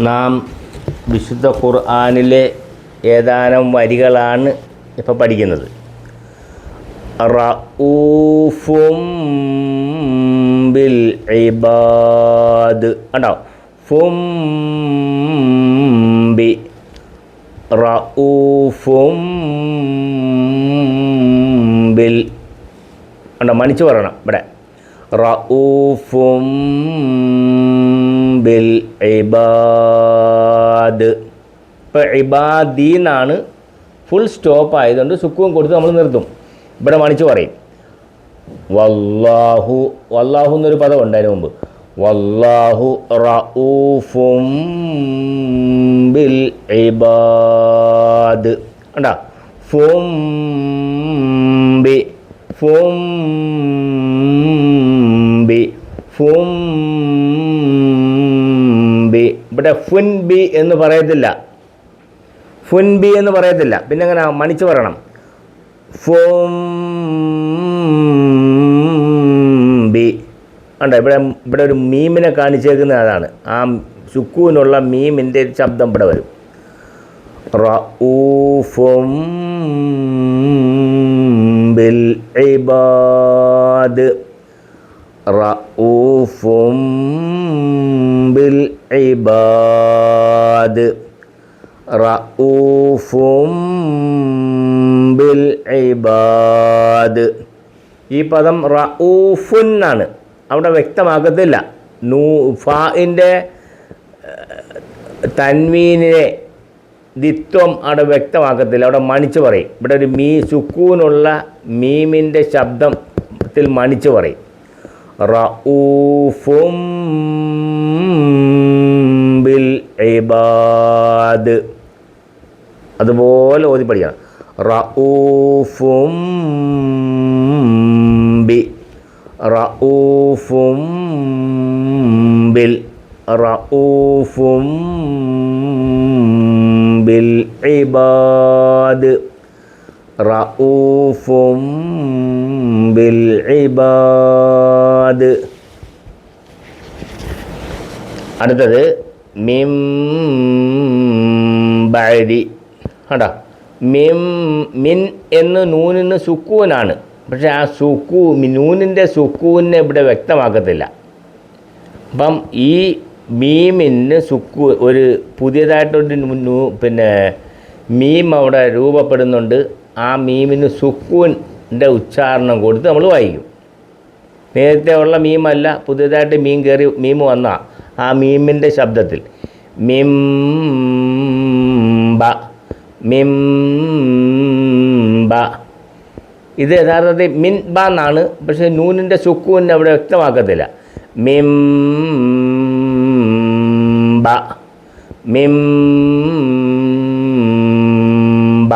നാം വിശുദ്ധ ഖുർആനിലെ ഏതാനും വരികളാണ് ഇപ്പോൾ പഠിക്കുന്നത്. റഊഫും ബിൽ ഇബാദ് കണ്ടോ, ഫും ബി റഊഫും ബിൽ കണ്ടോ, മണിച്ചു പറയണം ഇവിടെ. റഊഫും ബിൽ ഇബാദ്. ഇപ്പോൾ ഇബാദി എന്നാണ്, ഫുൾ സ്റ്റോപ്പ് ആയതുകൊണ്ട് സുക്കൂൻ കൊടുത്ത് നമ്മൾ നിർത്തും. ഇവിടെ മണിച്ചു പറയും. വല്ലാഹു, വല്ലാഹു എന്നൊരു പദം ഉണ്ട് അതിന് മുമ്പ്. വല്ലാഹു റഊഫും ബിൽ ഇബാദ് കണ്ടോ, ഫും ബി ഫും ബി ഫും ബി. ഇവിടെ ഫുൻ ബി എന്ന് പറയത്തില്ല, ഫുൻ ബി എന്ന് പറയത്തില്ല. പിന്നെ എങ്ങനെ മണിച്ച് പറയണം? ഫും ബി കണ്ടോ, ഇവിടെ ഒരു മീമിനെ കാണിച്ചേക്കുന്നത് അതാണ്. ആ സുക്കൂനുള്ള മീമിൻ്റെ ശബ്ദം ഇവിടെ വരും. റഊഫും ബിൽ ഇബാദ്, റഊഫും ബിൽ ഇബാദ്, റഊഫും ബിൽ ഇബാദ്. ഈ പദം റഊഫുൻ ആണ്, അവിടെ വ്യക്തമാക്കത്തില്ല. ഫാഇൻ്റെ തൻവീനിനെ ദിത്വം അവിടെ വ്യക്തമാക്കത്തില്ല, അവിടെ മണിച്ച് പറയും. ഇവിടെ ഒരു സുക്കൂനുള്ള മീമിൻ്റെ ശബ്ദത്തിൽ മണിച്ച് പറയും. റഊഫും ബിൽ ഇബാദ്, അതുപോലെ ഓതി പഠിക്കണം. റഊഫും ബി റഊഫും ബിൽ റഊഫും ബിൽ ഇബാദ്, റഊഫും ബിൽ ഇബാദ്. അടുത്തത് മിം ബഅദി കണ്ടോ, മിൻ എന്ന് നൂനിന് സുക്കൂനാണ്, പക്ഷേ ആ നൂനിൻ്റെ സുക്കൂനെ ഇവിടെ വ്യക്തമാക്കത്തില്ല. അപ്പം ഈ മീമിന് ഒരു പുതിയതായിട്ടൊരു മീം അവിടെ രൂപപ്പെടുന്നുണ്ട്. ആ മീമിന് സുക്കൂൻ്റെ ഉച്ചാരണം കൊടുത്ത് നമ്മൾ വായിക്കും. നേരത്തെ ഉള്ള മീമല്ല, പുതിയതായിട്ട് മീം വന്ന ആ മീമിൻ്റെ ശബ്ദത്തിൽ മിം ബ മിം ബ. ഇത് യഥാർത്ഥത്തിൽ മിൻ ബ എന്നാണ്, പക്ഷേ നൂനിൻ്റെ സുക്കൂനെ അവിടെ വ്യക്തമാക്കത്തില്ല. മിം ബ മിം ബ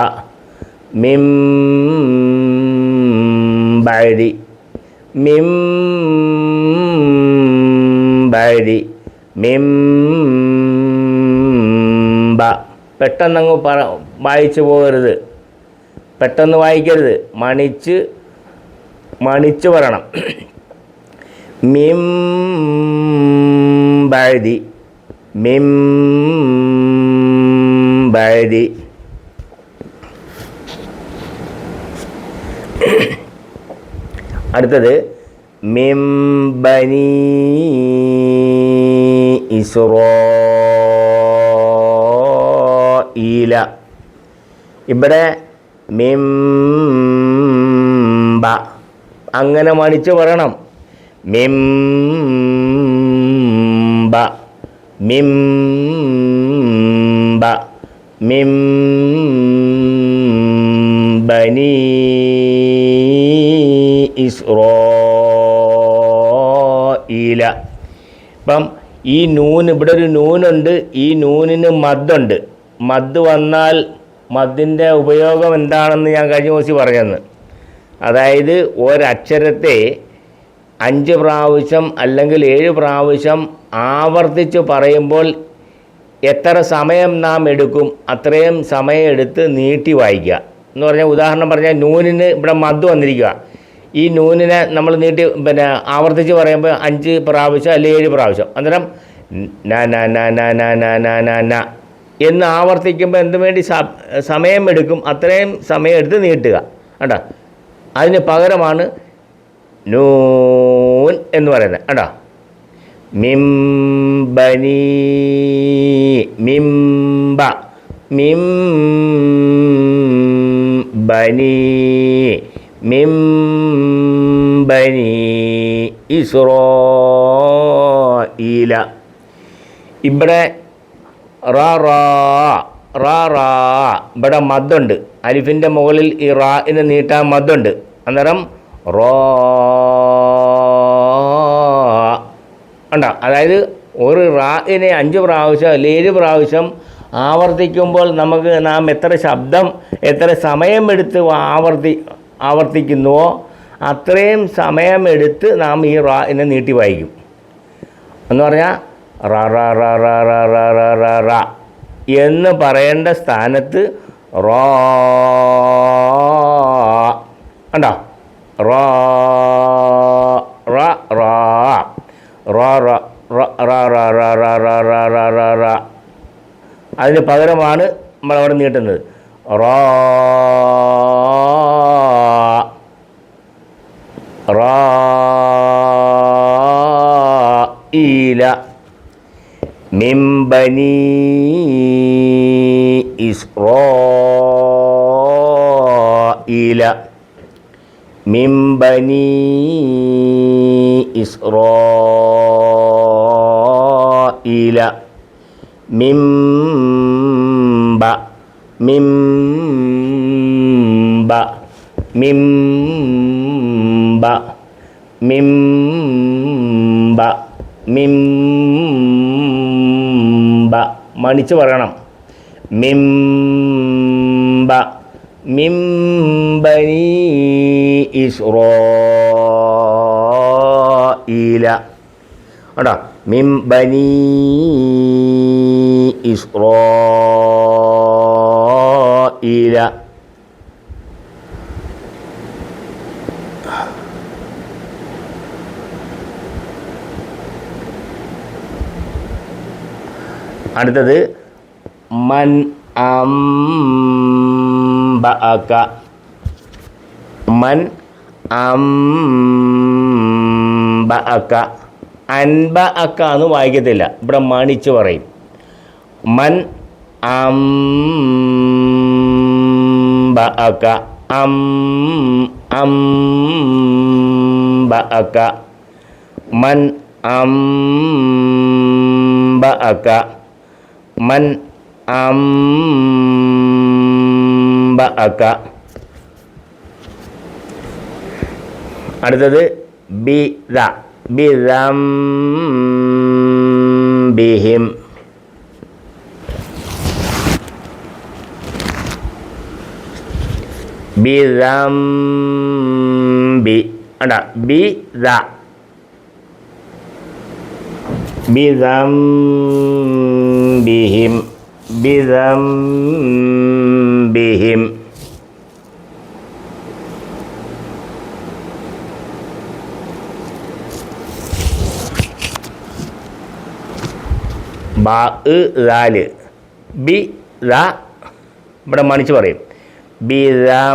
മിം ബഅദി മിം ബഅദി മിം ബ. പെട്ടെന്നങ്ങ് വായിച്ചു പോകരുത്, പെട്ടെന്ന് വായിക്കരുത്, മണിച്ച് പറയണം. മിം ബഅദി മിം ബഅദി. അടുത്തത് മിം ബനി ഇസ്രാഈല. ഇവിടെ മിം ബ അങ്ങനെ മണിച്ച് പറയണം. മിം ബ മിം ബ മിം ബനി ഇസ്രാഈല. ഇപ്പം ഈ നൂന്, ഇവിടെ ഒരു നൂനുണ്ട്, ഈ നൂനിന് മദ്ദുണ്ട്. മദ് വന്നാൽ മദ്ദിൻ്റെ ഉപയോഗം എന്താണെന്ന് ഞാൻ കഴിഞ്ഞ ദിവസം പറഞ്ഞെന്ന്. അതായത് ഒരക്ഷരത്തെ 5 പ്രാവശ്യം അല്ലെങ്കിൽ 7 പ്രാവശ്യം ആവർത്തിച്ച് പറയുമ്പോൾ എത്ര സമയം നാം എടുക്കും അത്രയും സമയം എടുത്ത് നീട്ടി വായിക്കുക എന്ന് പറഞ്ഞാൽ, ഉദാഹരണം പറഞ്ഞാൽ നൂനിന് ഇവിടെ മദ് വന്നിരിക്കുക. ഈ നൂനിനെ നമ്മൾ നീട്ടി ആവർത്തിച്ച് പറയുമ്പോൾ 5 പ്രാവശ്യം അല്ലെങ്കിൽ 7 പ്രാവശ്യം. അന്നേരം ന ന ന ന ന ന ന ന ന എന്ന് ആവർത്തിക്കുമ്പോൾ എന്തു വേണ്ടി സമയം എടുക്കും, അത്രയും സമയം എടുത്ത് നീട്ടുക. കേട്ടോ, അതിന് പകരമാണ് നൂൻ എന്ന് പറയുന്നത്. കേട്ടോ, മിംബനി മിംബ മിംബനി മിംബനി ഇസ്രായീല. ഇവിടെ റാ റാ റാ റാ ഇവിടെ മദ്ദുണ്ട്. അലിഫിൻ്റെ മുകളിൽ ഈ റാഇന് നീട്ടാൻ മദ്ദുണ്ട്. അന്നേരം റോ ഉണ്ടോ, അതായത് ഒരു റാഇനെ 5 പ്രാവശ്യം അല്ലെങ്കിൽ 7 പ്രാവശ്യം ആവർത്തിക്കുമ്പോൾ നാം എത്ര ശബ്ദം എത്ര സമയമെടുത്ത് ആവർത്തിക്കുന്നുവോ അത്രയും സമയമെടുത്ത് നാം ഈ റാഇനെ നീട്ടി വായിക്കും. എന്ന് പറഞ്ഞാൽ റ റ റ റ റ റ റ റ റ എന്ന് പറയേണ്ട സ്ഥാനത്ത് റോ ഉണ്ടോ, റോ റ റ റ റ റ റ റ റ റ. അതിന് പകരമാണ് നമ്മളവിടെ നീട്ടുന്നത്. റോ റോ ഈല മിംബനി ഇസ്രായീല മിംബനി ഇസ്രായീല മിംബ മിംബ മിംബ മിംബ മിംബ മണിച്ച് പറയണം. മിംബ മിംബനി ഇസ്രായീല. കേട്ടോ, മിംബനി ഇസ്രായീല. അടുത്തത് മൻ അംബഅക. മൻ അംബഅക. അൻബഅക എന്ന് വായിക്കത്തില്ല, ഇവിടെ മണിച്ച് പറയും. മൻ അംബഅക അംബഅക മൻ അംബഅക മൻ അംബഅക. അടുത്തത് ബിദ ബിദംബിഹിം. ബിദംബി അടാ ബിദ ബിദംബിഹിം ബിദംബിഹിം. ബാ ലാല് ബി ദ ഇവിടെ മണിച്ച് പറയും. ബിദംബിഹിം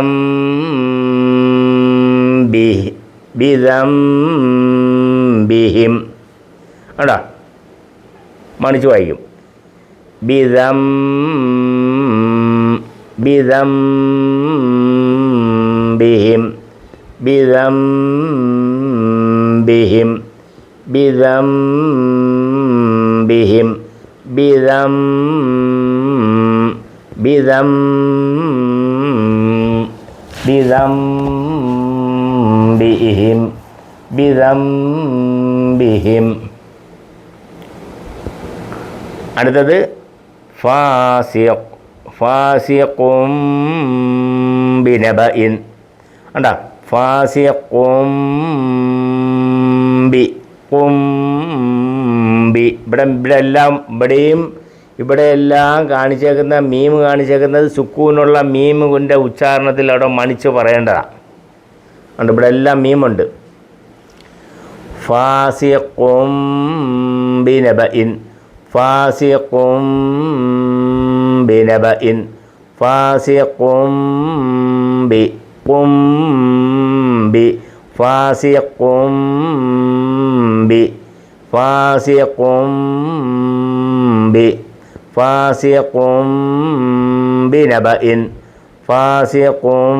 അടാ മണിച്ച് വായിക്കും. ബിദംബിഹിം ബിദംബിഹിം ബിദംബിഹിം ബിദംബിഹിം ബിദംബിഹിം. അടുത്തത് ഫാസിഖും ബിനബഇൻ. കണ്ടാ ഫാസിഖും ബി കുംബി. ഇവിടെയെല്ലാം കാണിച്ചേക്കുന്ന മീം കാണിച്ചേക്കുന്നത് സുക്കൂനുള്ള മീമിൻ്റെ ഉച്ചാരണത്തിൽ അവിടെ മണിച്ച് പറയേണ്ടതാണ്. അതുകൊണ്ട് ഇവിടെ എല്ലാം മീമുണ്ട്. ഫാസിഖും ബിനബഇൻ ഫാസിഖും ബിനബഇൻ ഫാസിഖും ബി ഖും ബി ഫാസിഖും ബി ഫാസിഖും ബി ഫാസിഖും ബിനബഇൻ ഫാസിഖും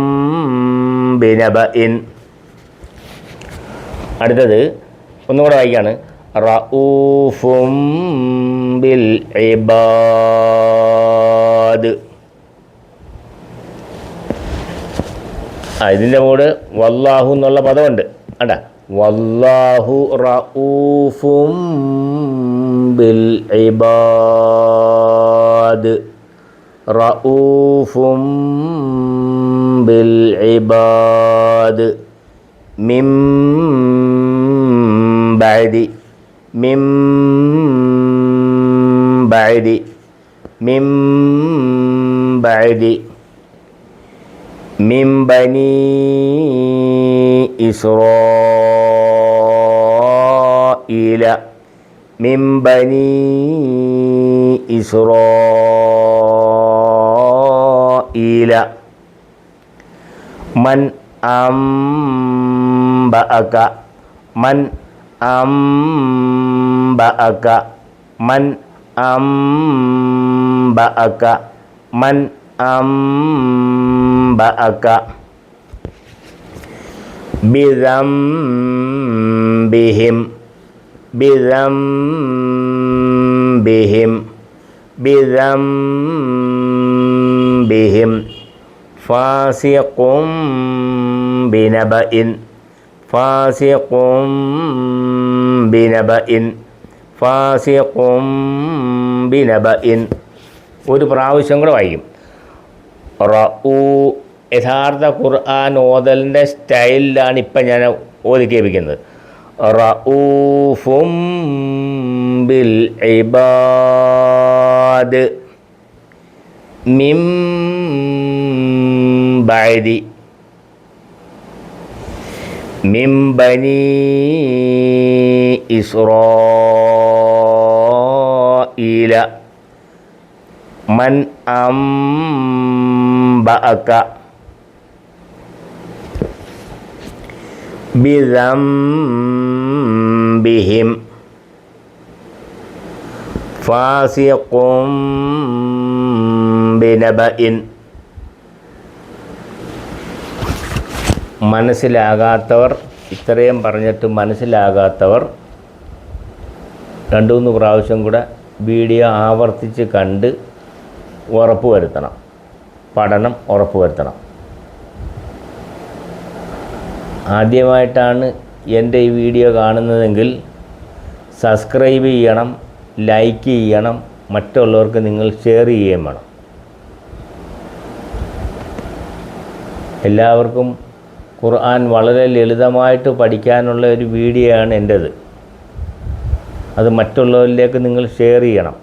ബിനബഇൻ. അടുത്തത് ഒന്നുകൂടെ വായിക്കാണ്. റഊഫും ബിൽ ഇബാദ്. ഇതിൻ്റെ കൂടെ വല്ലാഹു എന്നുള്ള പദമുണ്ട്. അണ്ട വല്ലാഹു റഊഫും ബിൽ ഇബാദ് റഊഫും ബിൽ ഇബാദ് മിൻ ബഅദി മിൻ ബഅദി മിൻ ബഅദി മിൻ ബനി ഇസ്രായീല മിൻ ബനി ഇസ്രായീല മൻ അംബഅക മൻ അംബഅക മൻ അംബഅക മൻ അംബഅക ബിദംബിഹിം ബിദംബിഹിം ബിദംബിഹിം ഫാസിഖും ബിനബഇൻ ഫാസിഖും ബിനബഇൻ ഫാസിഖും ബിനബഇൻ. ഒരു പ്രാവശ്യം കൂടെ വായിക്കും. യഥാർത്ഥ ഖുർആൻ ഓതലിൻ്റെ സ്റ്റൈലിലാണ് ഇപ്പം ഞാൻ ഓതി കേൾപ്പിക്കുന്നത്. റഊഫും ബിൽ ഇബാദ് മിൻ ബഅദി മിൻ ബനി ഇസ്രായീല മൻ അംബഅക ബിദംബിഹിം ഫാസിഖും ബിനബഇൻ. മനസ്സിലാകാത്തവർ, ഇത്രയും പറഞ്ഞിട്ട് മനസ്സിലാകാത്തവർ 2-3 പ്രാവശ്യം കൂടെ വീഡിയോ ആവർത്തിച്ച് കണ്ട് ഉറപ്പ് വരുത്തണം, പഠനം ഉറപ്പ് വരുത്തണം. ആദ്യമായിട്ടാണ് എൻ്റെ ഈ വീഡിയോ കാണുന്നതെങ്കിൽ സബ്സ്ക്രൈബ് ചെയ്യണം, ലൈക്ക് ചെയ്യണം, മറ്റുള്ളവർക്ക് നിങ്ങൾ ഷെയർ ചെയ്യുകയും വേണം. എല്ലാവർക്കും ഖുർആൻ വളരെ ലളിതമായിട്ട് പഠിക്കാനുള്ള ഒരു വീഡിയോ ആണ് എൻ്റേത്. അത് മറ്റുള്ളവരിലേക്ക് നിങ്ങൾ ഷെയർ ചെയ്യണം.